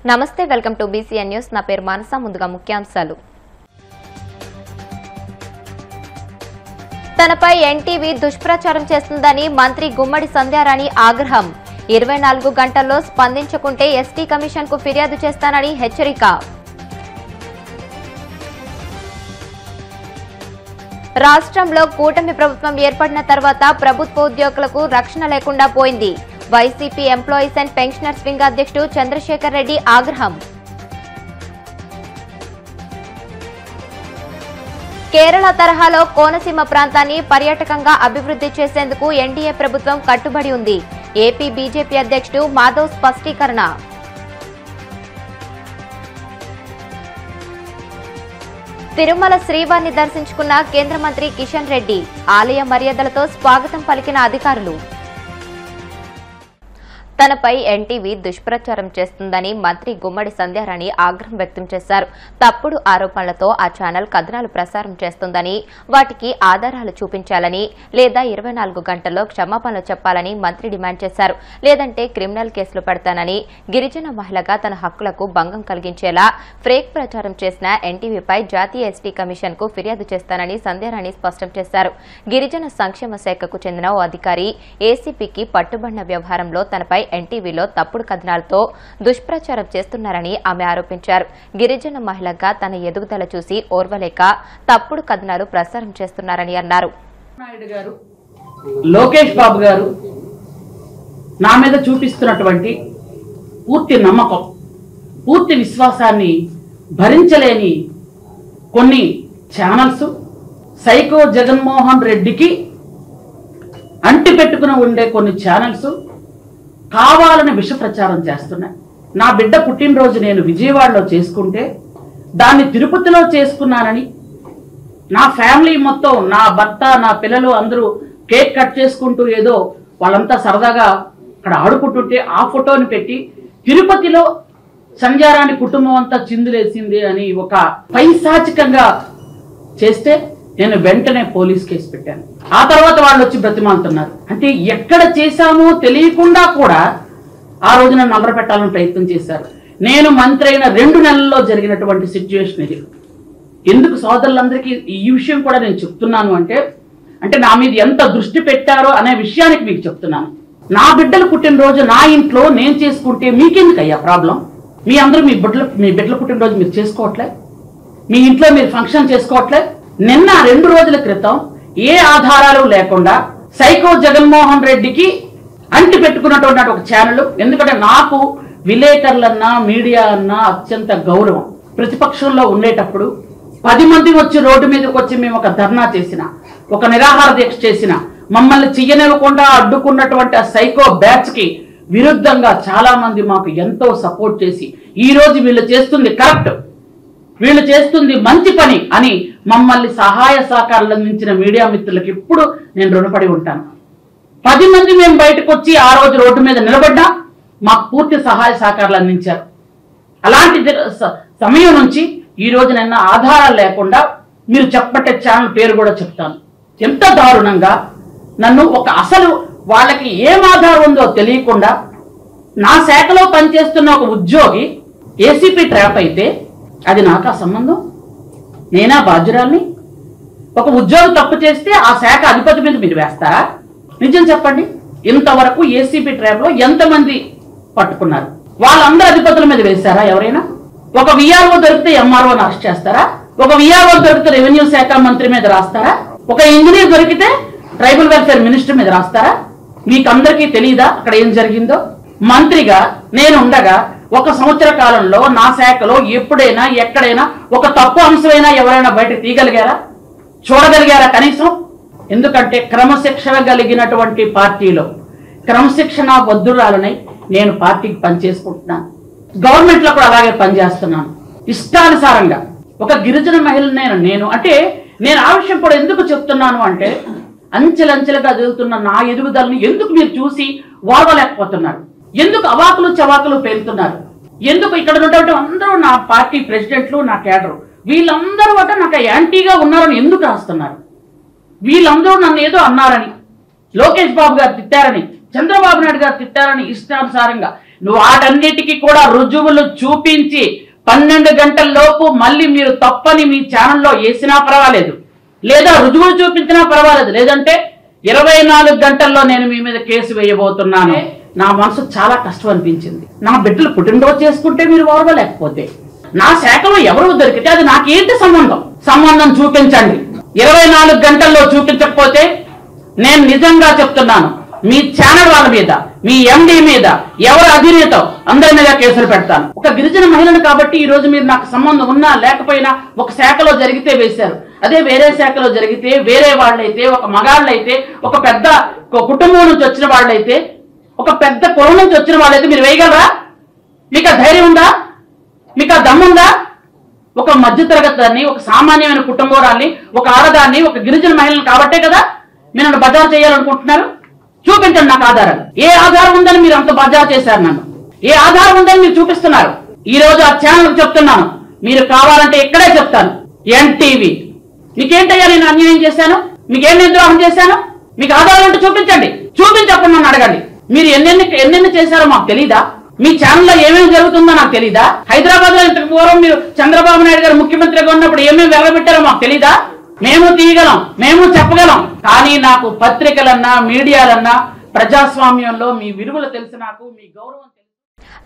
నమస్తే welcome to BCN news నా పేరు మానస ముందుగా ముఖ్యాంశాలు తనపై ఎన్టీవీ దుష్ప్రచారం చేస్తుందని మంత్రి గుమ్మడి సంధ్యారాణి ఆగ్రహం 24 గంటల్లో స్పందించకుంటే ఎస్టీ కమిషన్ కు ఫిర్యాదు చేస్తానని హెచ్చరిక రాష్ట్రంలో కూటమి ప్రభుత్వం ఏర్పడిన తర్వాత ప్రభుత్వ ఉద్యోగులకు రక్షణ లేకుండా పోయింది YCP employees and pensioners wing అధ్యక్షుడు చంద్రశేఖర్ రెడ్డి ఆగ్రహం కేరళ తరహాలో కోనసీమ ప్రాంతాన్ని పర్యాటకంగా అభివృద్ధి చేసేందుకు ఎన్డీఏ ప్రభుత్వం కట్టుబడి ఉంది ఏపీ బీజేపీ అధ్యక్షుడు మాధవ్ స్పష్టీకరణ తిరుమల శ్రీవారిని దర్శించుకున్న కేంద్ర మంత్రి కిషన్ రెడ్డి ఆలయ మర్యాదలతో స్వాగతం పలికిన అధికారులు తనపై ఎన్టీవీ దుష్ప్రచారం చేస్తుందని మంత్రి గుమ్మడి సంధ్యారాణి ఆగ్రహం వ్యక్తం చేశారు తప్పుడు ఆరోపణలతో ఆ ఛానల్ కథనాలు ప్రసారం చేస్తుందని వాటికి ఆధారాలు చూపించాలని లేదా 24 గంటల్లో క్షమాపణలు చెప్పాలని మంత్రి డిమాండ్ చేశారు లేదంటే క్రిమినల్ కేసులు పెడతానని గిరిజన మహిళగా తన హక్కులకు భంగం కలిగించేలా ఫేక్ ప్రచారం చేసిన ఎన్టీవీపై జాతీయ ఎస్టీ కమిషన్ కు ఫిర్యాదు చేస్తానని సంధ్యారాణి స్పష్టం చేశారు గిరిజన సంక్షేమ శాఖకు చెందిన ఓ అధికారి ఏసీపీకి పట్టుబడిన వ్యవహారంలో తనపై ఎన్టీవీలో తప్పుడు కథనాలతో దుష్ప్రచారం చేస్తున్నారని ఆమె ఆరోపించారు గిరిజన మహిళగా తన ఎదుగుదల చూసి ఓర్వలేక తప్పుడు కథనాలు ప్రసారం చేస్తున్నారని అన్నారు లోకేష్ బాబు గారు నా మీద చూపిస్తున్నటువంటి పూర్తి నమ్మకం పూర్తి విశ్వాసాన్ని భరించలేని కొన్ని ఛానల్స్ సైకో జగన్మోహన్ రెడ్డికి అంటి పెట్టుకుని ఉండే కొన్ని ఛానల్స్ కావాలని విష ప్రచారం చేస్తున్నాయి నా బిడ్డ పుట్టినరోజు నేను విజయవాడలో చేసుకుంటే దాన్ని తిరుపతిలో చేసుకున్నానని నా ఫ్యామిలీ మొత్తం నా భర్త నా పిల్లలు అందరూ కేక్ కట్ చేసుకుంటూ ఏదో వాళ్ళంతా సరదాగా అక్కడ ఆడుకుంటుంటే ఆ ఫోటోని పెట్టి తిరుపతిలో సంధ్యారాణి కుటుంబం అంతా చిందులేసింది అని ఒక పైశాచికంగా చేస్తే నేను వెంటనే పోలీస్ కేసు పెట్టాను ఆ తర్వాత వాళ్ళు వచ్చి బ్రతిమాలుతున్నారు అంటే ఎక్కడ చేశామో తెలియకుండా కూడా ఆ రోజు నన్ను నల్లబెట్టాలని ప్రయత్నం చేశారు నేను మంత్రి అయిన 2 నెలల్లో జరిగినటువంటి సిచ్యువేషన్ ఇది ఎందుకు సోదరులందరికీ ఈ విషయం కూడా నేను చెప్తున్నాను అంటే నా మీద ఎంత దృష్టి పెట్టారో అనే విషయానికి మీకు చెప్తున్నాను నా బిడ్డలు పుట్టినరోజు నా ఇంట్లో నేను చేసుకుంటే మీకెందుకు అయ్యా ప్రాబ్లం మీ అందరూ మీ బిడ్డల పుట్టినరోజు మీరు చేసుకోవట్లే మీ ఇంట్లో మీరు ఫంక్షన్ చేసుకోవట్లే నిన్న 2 రోజుల క్రితం ఏ ఆధారాలు లేకుండా సైకో జగన్మోహన్ రెడ్డికి అంటి పెట్టుకున్నటువంటి ఒక ఛానల్ ఎందుకంటే నాకు విలేకరులన్నా మీడియా అన్నా అత్యంత గౌరవం ప్రతిపక్షంలో ఉండేటప్పుడు 10 మంది వచ్చి రోడ్డు మీదకి వచ్చి మేము ఒక ధర్నా చేసిన ఒక నిరాహార దీక్ష చేసిన మమ్మల్ని చెయ్యనివ్వకుండా అడ్డుకున్నటువంటి ఆ సైకో బ్యాచ్ కి విరుద్ధంగా చాలా మంది మాకు ఎంతో సపోర్ట్ చేసి ఈ రోజు వీళ్ళు చేస్తుంది కరెక్ట్ వీళ్ళు చేస్తుంది మంచి పని అని మమ్మల్ని సహాయ సహకారాలు అందించిన మీడియా మిత్రులకు ఇప్పుడు నేను రుణపడి ఉంటాను 10 మంది మేము బయటకు వచ్చి ఆ రోజు రోడ్డు మీద నిలబడ్డా మాకు పూర్తి సహాయ సహకారాలు అందించారు అలాంటి సమయం నుంచి ఈ రోజు నిన్న ఆధారాలు లేకుండా మీరు చెప్పట్టే ఛానల్ పేరు కూడా చెప్తాను ఎంత దారుణంగా నన్ను ఒక అసలు వాళ్ళకి ఏం ఆధారం ఉందో తెలియకుండా నా శాఖలో పనిచేస్తున్న ఒక ఉద్యోగి ఏసీపీ ట్రాప్ అయితే అది నాకా సంబంధం నేనా బాధ్యురాల్ని ఒక ఉద్యోగం తప్పు చేస్తే ఆ శాఖ అధిపతి మీద మీరు వేస్తారా నిజం చెప్పండి ఇంతవరకు ఏసీపీ ట్రాప్ లో ఎంతమంది పట్టుకున్నారు వాళ్ళందరూ అధిపతుల మీద వేశారా ఎవరైనా ఒక విఆర్ఓ దొరికితే ఎంఆర్ఓని అరెస్ట్ చేస్తారా ఒక విఆర్ఓ దొరికితే రెవెన్యూ శాఖ మంత్రి మీద రాస్తారా ఒక ఇంజనీర్ దొరికితే ట్రైబల్ వెల్ఫేర్ మినిస్టర్ మీద రాస్తారా మీకందరికీ తెలియదా అక్కడ ఏం జరిగిందో మంత్రిగా నేను ఉండగా 1 సంవత్సర కాలంలో నా శాఖలో ఎప్పుడైనా ఎక్కడైనా ఒక తప్పు అంశమైనా ఎవరైనా బయట తీయగలిగారా చూడగలిగారా కనీసం ఎందుకంటే క్రమశిక్షణ కలిగినటువంటి పార్టీలో క్రమశిక్షణ బద్దురాలని నేను పార్టీకి పనిచేసుకుంటున్నాను గవర్నమెంట్ లో కూడా అలాగే పనిచేస్తున్నాను ఇష్టానుసారంగా ఒక గిరిజన మహిళ నేను అంటే నేను ఆ విషయం కూడా ఎందుకు చెప్తున్నాను అంటే అంచెలంచెలుగా ఎదుగుతున్న నా ఎదుగుదలను ఎందుకు మీరు చూసి వాడలేకపోతున్నారు ఎందుకు అవాకులు చవాకులు పేలుతున్నారు ఎందుకు ఇక్కడ ఉన్నటువంటి అందరూ నా పార్టీ ప్రెసిడెంట్లు నా కేడరు వీళ్ళందరూ నాకు యాంటీగా ఉన్నారని ఎందుకు రాస్తున్నారు వీళ్ళందరూ నన్ను ఏదో అన్నారని లోకేష్ బాబు గారు తిట్టారని చంద్రబాబు నాయుడు గారు తిట్టారని ఇష్టానుసారంగా వాటన్నిటికీ కూడా రుజువులు చూపించి 12 గంటల లోపు మళ్ళీ మీరు తప్పని మీ ఛానల్లో వేసినా పర్వాలేదు, లేదా రుజువులు చూపించినా పర్వాలేదు, లేదంటే 24 గంటల్లో నేను మీ మీద కేసు వేయబోతున్నాను. నా మనసు చాలా కష్టం అనిపించింది. నా బిడ్డలు పుట్టినరోజు చేసుకుంటే మీరు ఓర్వలేకపోతే, నా శాఖలో ఎవరు దొరికితే అది నాకేంటి సంబంధం చూపించండి. 24 గంటల్లో చూపించకపోతే నేను నిజంగా చెప్తున్నాను, మీ ఛానల్ వాళ్ళ మీద, మీ ఎండి మీద, ఎవరు అధినేత అందరి మీద కేసులు పెడతాను. ఒక గిరిజన మహిళను కాబట్టి ఈ రోజు మీరు నాకు సంబంధం ఉన్నా లేకపోయినా ఒక శాఖలో జరిగితే వేశారు. అదే వేరే శాఖలో జరిగితే, వేరే వాళ్ళైతే, ఒక మగాళ్ళైతే, ఒక పెద్ద కుటుంబం నుంచి వచ్చిన వాళ్ళైతే, ఒక పెద్ద కులం నుంచి వచ్చిన వాళ్ళైతే మీరు వేయగలరా? మీకు ఆ ధైర్యం ఉందా? మీకు ఆ దమ్ముందా? ఒక మధ్యతరగతి దాన్ని, ఒక సామాన్యమైన కుటుంబరాన్ని, ఒక ఆడదాన్ని, ఒక గిరిజన మహిళను కాబట్టే కదా మీరు నన్ను బజారు చేయాలనుకుంటున్నారు. చూపించండి నాకు ఆధారం. ఏ ఆధారం ఉందని మీరు అంత బజారు చేశారు? నన్ను ఏ ఆధారం ఉందని మీరు చూపిస్తున్నారు? ఈ రోజు ఆ ఛానల్ చెప్తున్నాను, మీరు కావాలంటే ఇక్కడే చెప్తాను. ఎన్టీవీ మీకేంటయ్యా నేను అన్యాయం చేశాను? మీకేం నిర్ద్రోహం చేశాను? మీకు ఆధారం ఉంటే చూపించండి. చూపించప్పుడు నన్ను అడగండి. మీరు ఎన్నెన్ని చేశారో మాకు తెలీదా? మీ ఛానల్లో ఏమేమి జరుగుతుందో నాకు తెలీదా? హైదరాబాద్ లో ఇంతకు పూర్వం మీరు చంద్రబాబు నాయుడు గారు ముఖ్యమంత్రిగా ఉన్నప్పుడు ఏమేమి వెలగబెట్టారో మాకు తెలీదా? మేము తీయగలం, మేము చెప్పగలం. కానీ నాకు పత్రికలన్నా, మీడియాలన్నా, ప్రజాస్వామ్యంలో మీ విలువలు తెలుసు, నాకు మీ గౌరవం తెలుసు.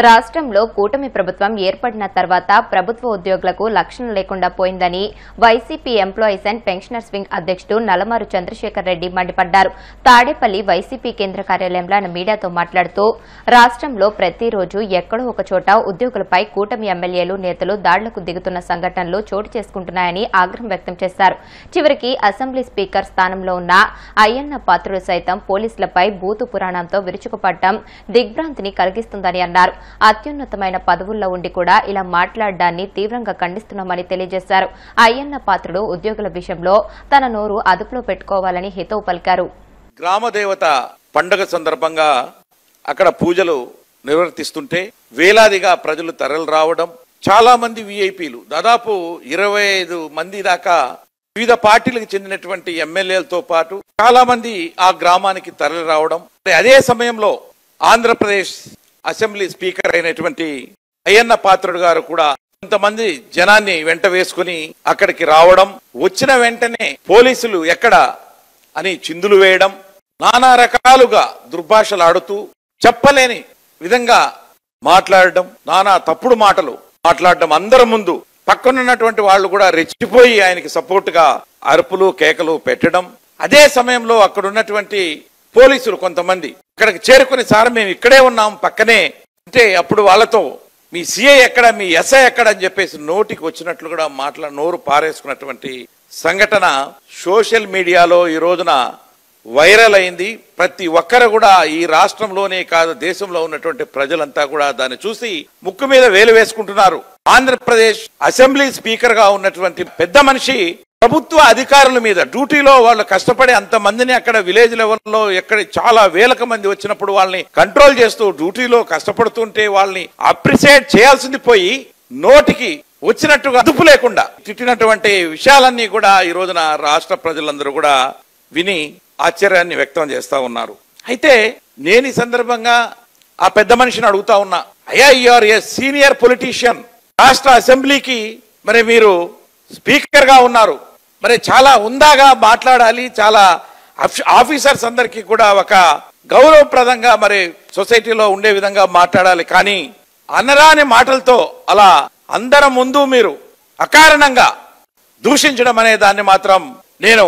రాష్ట్రంలో కూటమి ప్రభుత్వం ఏర్పడిన తర్వాత ప్రభుత్వ ఉద్యోగులకు లక్షణం లేకుండా పోయిందని YCP employees and pensioners wing అధ్యక్షుడు నలమారు చంద్రశేఖర్ రెడ్డి మండిపడ్డారు. తాడేపల్లి వైసీపీ కేంద్ర కార్యాలయంలో ఆయన మీడియాతో మాట్లాడుతూ రాష్ట్రంలో ప్రతిరోజు ఎక్కడో ఒక చోట ఉద్యోగులపై కూటమి ఎమ్మెల్యేలు, నేతలు దాడులకు దిగుతున్న సంఘటనలు చోటు చేసుకుంటున్నాయని ఆగ్రహం వ్యక్తం చేశారు. చివరికి అసెంబ్లీ స్పీకర్ స్థానంలో ఉన్న అయ్యన్న పాత్రుడు సైతం పోలీసులపై బూతు పురాణంతో విరుచుకుపడటం దిగ్భ్రాంతిని కలిగిస్తుందని అన్నారు. అత్యున్నతమైన పదవుల్లో ఉండి కూడా ఇలా మాట్లాడడాన్ని తీవ్రంగా ఖండిస్తున్నామని తెలియజేశారు. అయ్యన్న పాత్రుడు ఉద్యోగుల విషయంలో తన నోరు అదుపులో పెట్టుకోవాలని హితవు పలికారు. గ్రామదేవత పండుగ సందర్భంగా అక్కడ పూజలు నిర్వర్తిస్తుంటే వేలాదిగా ప్రజలు తరలి రావడం, చాలా మంది విఐపీలు దాదాపు 25 మంది దాకా వివిధ పార్టీలకు చెందినటువంటి ఎమ్మెల్యేలతో పాటు చాలా మంది ఆ గ్రామానికి తరలి రావడం. అదే సమయంలో ఆంధ్రప్రదేశ్ అసెంబ్లీ స్పీకర్ అయినటువంటి అయ్యన్న పాత్రుడు గారు కూడా కొంతమంది జనాన్ని వెంట వేసుకుని అక్కడికి రావడం, వచ్చిన వెంటనే పోలీసులు ఎక్కడ అని చిందులు వేయడం, నానా రకాలుగా దుర్భాషలు ఆడుతూ చెప్పలేని విధంగా మాట్లాడడం, నానా తప్పుడు మాటలు మాట్లాడడం, అందరి ముందు పక్కనున్నటువంటి వాళ్ళు కూడా రెచ్చిపోయి ఆయనకి సపోర్ట్ గా అరుపులు కేకలు పెట్టడం. అదే సమయంలో అక్కడ ఉన్నటువంటి పోలీసులు కొంతమంది ఇక్కడికి చేరుకుని, సార్ మేము ఇక్కడే ఉన్నాం పక్కనే అంటే, అప్పుడు వాళ్ళతో మీ సిఐ ఎక్కడ, మీ ఎస్ఐ ఎక్కడ అని చెప్పేసి నోటికి వచ్చినట్లు కూడా నోరు పారేసుకున్నటువంటి సంఘటన సోషల్ మీడియాలో ఈ రోజున వైరల్ అయింది. ప్రతి ఒక్కరు కూడా ఈ రాష్ట్రంలోనే కాదు దేశంలో ఉన్నటువంటి ప్రజలంతా కూడా దాన్ని చూసి ముక్కు మీద వేలు వేసుకుంటున్నారు. ఆంధ్రప్రదేశ్ అసెంబ్లీ స్పీకర్ గా ఉన్నటువంటి పెద్ద మనిషి ప్రభుత్వ అధికారుల మీద డ్యూటీలో వాళ్ళు కష్టపడి అంతమందిని అక్కడ విలేజ్ లెవెల్లో ఎక్కడ చాలా వేలకు మంది వచ్చినప్పుడు వాళ్ళని కంట్రోల్ చేస్తూ డ్యూటీలో కష్టపడుతుంటే వాళ్ళని అప్రిషియేట్ చేయాల్సింది పోయి నోటికి వచ్చినట్టుగా అదుపు లేకుండా తిట్టినటువంటి విషయాలన్నీ కూడా ఈ రోజున రాష్ట్ర ప్రజలందరూ కూడా విని ఆశ్చర్యాన్ని వ్యక్తం చేస్తా ఉన్నారు. అయితే నేను ఈ సందర్భంగా ఆ పెద్ద మనిషిని అడుగుతా ఉన్నా, అయ్యా యూఆర్ ఏ సీనియర్ పొలిటీషియన్, రాష్ట్ర అసెంబ్లీకి మరి మీరు స్పీకర్ గా ఉన్నారు, మరి చాలా హుందాగా మాట్లాడాలి, చాలా ఆఫీసర్స్ అందరికీ కూడా ఒక గౌరవప్రదంగా మరి సొసైటీలో ఉండే విధంగా మాట్లాడాలి. కానీ అనరాని మాటలతో అలా అందరి ముందు మీరు అకారణంగా దూషించడం అనే దాన్ని మాత్రం నేను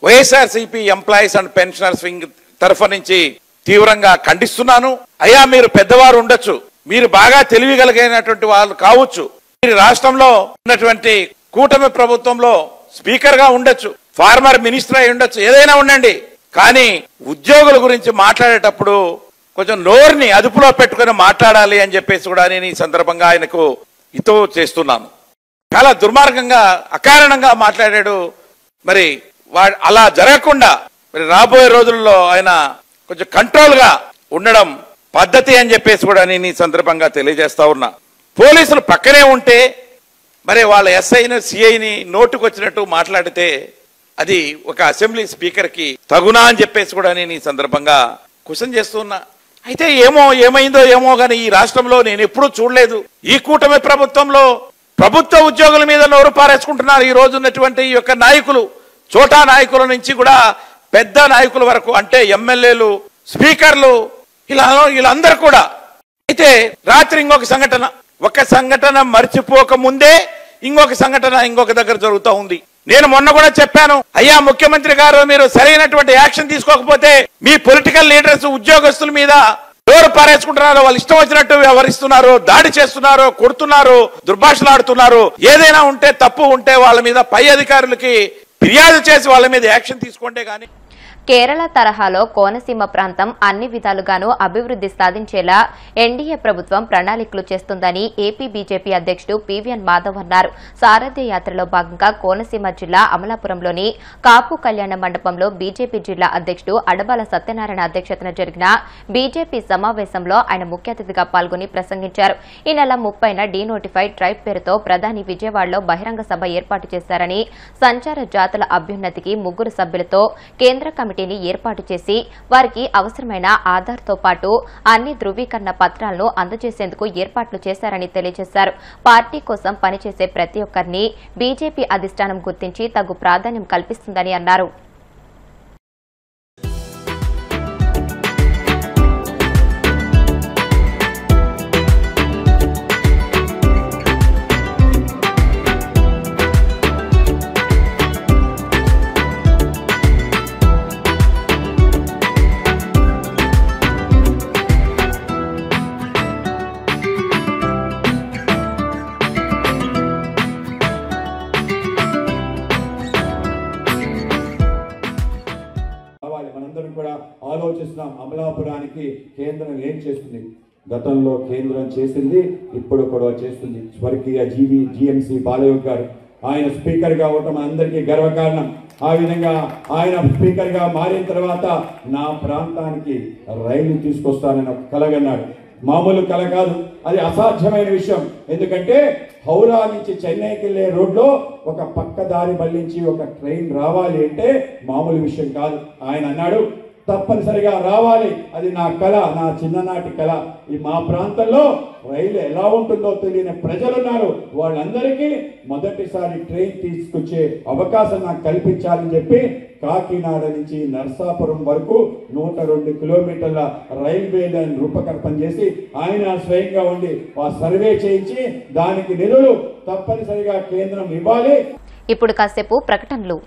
YSRCP employees and pensioners wing తరఫు నుంచి తీవ్రంగా ఖండిస్తున్నాను. అయ్యా మీరు పెద్దవారు ఉండొచ్చు, మీరు బాగా తెలివిగలిగినటువంటి వాళ్ళు కావచ్చు, మీరు రాష్ట్రంలో ఉన్నటువంటి కూటమి ప్రభుత్వంలో స్పీకర్ గా ఉండొచ్చు, ఫార్మర్ మినిస్టర్ అయి ఉండొచ్చు, ఏదైనా ఉండండి, కానీ ఉద్యోగుల గురించి మాట్లాడేటప్పుడు కొంచెం నోరుని అదుపులో పెట్టుకుని మాట్లాడాలి అని చెప్పేసి కూడా నేను ఈ సందర్భంగా ఆయనకు హితవు చేస్తున్నాను. చాలా దుర్మార్గంగా అకారణంగా మాట్లాడాడు. మరి అలా జరగకుండా మరి రాబోయే రోజుల్లో ఆయన కొంచెం కంట్రోల్ గా ఉండడం పద్ధతి అని చెప్పేసి కూడా నేను ఈ సందర్భంగా తెలియజేస్తా ఉన్నా. పోలీసులు పక్కనే ఉంటే మరి వాళ్ళ ఎస్ఐని సిఐని నోటుకు వచ్చినట్టు మాట్లాడితే అది ఒక అసెంబ్లీ స్పీకర్ కి తగునా అని చెప్పేసి కూడా నేను ఈ సందర్భంగా క్వశ్చన్ చేస్తున్నా. అయితే ఏమైందో కానీ ఈ రాష్ట్రంలో నేను ఎప్పుడూ చూడలేదు. ఈ కూటమి ప్రభుత్వంలో ప్రభుత్వ ఉద్యోగుల మీద నోరు పారేసుకుంటున్నారు ఈ రోజు ఉన్నటువంటి ఈ యొక్క నాయకులు, చోటా నాయకుల నుంచి కూడా పెద్ద నాయకుల వరకు, అంటే ఎమ్మెల్యేలు, స్పీకర్లు, వీళ్ళందరూ కూడా. అయితే రాత్రి ఒక సంఘటన మర్చిపోక ముందే ఇంకొక సంఘటన ఇంకొక దగ్గర జరుగుతూ ఉంది. నేను మొన్న కూడా చెప్పాను, అయ్యా ముఖ్యమంత్రి గారు, మీరు సరైనటువంటి యాక్షన్ తీసుకోకపోతే మీ పొలిటికల్ లీడర్స్ ఉద్యోగస్తుల మీద డోరు పారేసుకుంటున్నారు, వాళ్ళు ఇష్టం వచ్చినట్టు వ్యవహరిస్తున్నారు, దాడి చేస్తున్నారు, కొడుతున్నారు, దుర్భాషలాడుతున్నారు. ఏదైనా ఉంటే తప్పు ఉంటే వాళ్ళ మీద పై అధికారులకి ఫిర్యాదు చేసి వాళ్ళ మీద యాక్షన్ తీసుకోండి. కానీ కేరళ తరహాలో కోనసీమ ప్రాంతం అన్ని విధాలుగానూ అభివృద్ది సాధించేలా ఎన్డీఏ ప్రభుత్వం ప్రణాళికలు చేస్తుందని ఏపీ బీజేపీ అధ్యక్షుడు పీవీఎన్ మాధవ్ అన్నారు. సారథ్య యాత్రలో భాగంగా కోనసీమ జిల్లా అమలాపురంలోని కాపు కళ్యాణ మండపంలో బీజేపీ జిల్లా అధ్యక్షుడు అడబాల సత్యనారాయణ అధ్యక్షతన జరిగిన బీజేపీ సమావేశంలో ఆయన ముఖ్య అతిథిగా పాల్గొని ప్రసంగించారు. ఈ నెల 30న డీనోటిఫైడ్ ట్రైబ్ పేరుతో ప్రధాని విజయవాడలో బహిరంగ సభ ఏర్పాటు చేశారని, సంచార జాతుల అభ్యున్నతికి 3 సభ్యులతో కేంద్ర కమిటీని ఏర్పాటు చేసి వారికి అవసరమైన ఆధార్తో పాటు అన్ని ధృవీకరణ పత్రాలను అందజేసేందుకు ఏర్పాట్లు చేశారని తెలియజేశారు. పార్టీ కోసం పనిచేసే ప్రతి ఒక్కరిని బీజేపీ అధిష్టానం గుర్తించి తగు ప్రాధాన్యం కల్పిస్తుందని అన్నారు. ఆలోచిస్తున్నాం అమలాపురానికి కేంద్రం ఏం చేస్తుంది. గతంలో కేంద్రం చేసింది, ఇప్పుడు కూడా చేస్తుంది. స్వర్గీయ జిఎంసి బాలయ్య గారు ఆయన స్పీకర్గా ఉండటం అందరికీ గర్వకారణం. ఆ విధంగా ఆయన స్పీకర్గా మారిన తర్వాత నా ప్రాంతానికి రైలు తీసుకొస్తానని కలగన్నాడు. మామూలు కల కాదు, అది అసాధ్యమైన విషయం. ఎందుకంటే హౌరా నుంచి చెన్నైకి వెళ్ళే రోడ్లో ఒక పక్క దారి మళ్లించి ఒక ట్రైన్ రావాలి అంటే మామూలు విషయం కాదు. ఆయన అన్నాడు, తప్పనిసరిగా రావాలి, అది నా కళ, నా చిన్ననాటి కళ. ఈ మా ప్రాంతంలో రైలు ఎలా ఉంటుందో తెలియని ప్రజలున్నారు, వాళ్ళందరికీ మొదటిసారి ట్రైన్ తీసుకొచ్చే అవకాశం నాకు కల్పించాలని చెప్పి కాకినాడ నుంచి నర్సాపురం వరకు 102 కిలోమీటర్ల రైల్వే లైన్ రూపకల్పన చేసి ఆయన స్వయంగా ఉండి ఆ సర్వే చేయించి దానికి నిధులు తప్పనిసరిగా కేంద్రం ఇవ్వాలి. ఇప్పుడు కాసేపు ప్రకటనలు.